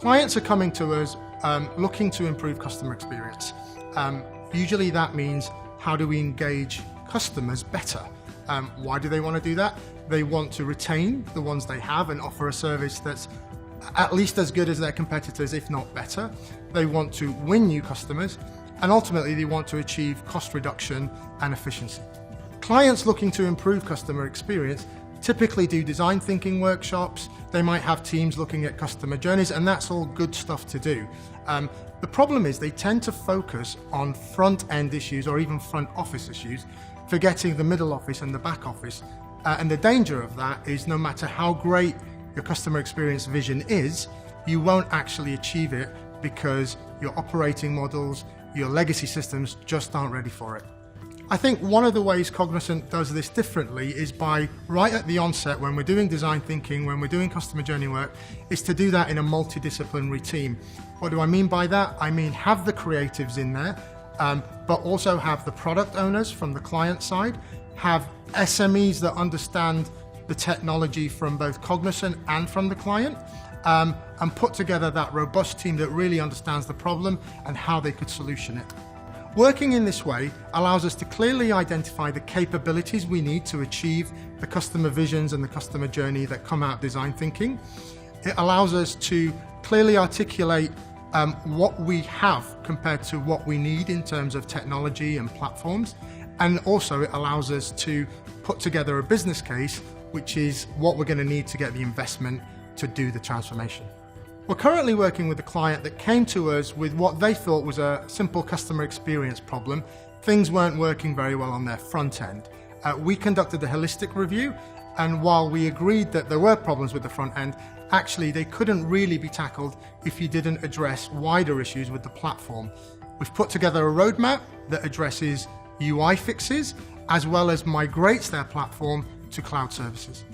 Clients are coming to us looking to improve customer experience. Usually that means, how do we engage customers better? Why do they want to do that? They want to retain the ones they have and offer a service that's at least as good as their competitors, if not better. They want to win new customers, and ultimately they want to achieve cost reduction and efficiency. Clients looking to improve customer experience typically do design thinking workshops. They might have teams looking at customer journeys, and that's all good stuff to do. The problem is they tend to focus on front-end issues or even front office issues, forgetting the middle office and the back office. And the danger of that is, no matter how great your customer experience vision is, you won't actually achieve it because your operating models, your legacy systems just aren't ready for it. I think one of the ways Cognizant does this differently is by, right at the onset, when we're doing design thinking, when we're doing customer journey work, is to do that in a multidisciplinary team. What do I mean by that? I mean, have the creatives in there, but also have the product owners from the client side, have SMEs that understand the technology from both Cognizant and from the client, and put together that robust team that really understands the problem and how they could solution it. Working in this way allows us to clearly identify the capabilities we need to achieve the customer visions and the customer journey that come out of design thinking. It allows us to clearly articulate what we have compared to what we need in terms of technology and platforms. And also it allows us to put together a business case, which is what we're going to need to get the investment to do the transformation. We're currently working with a client that came to us with what they thought was a simple customer experience problem. Things weren't working very well on their front end. We conducted a holistic review, and while we agreed that there were problems with the front end, actually they couldn't really be tackled if you didn't address wider issues with the platform. We've put together a roadmap that addresses UI fixes, as well as migrates their platform to cloud services.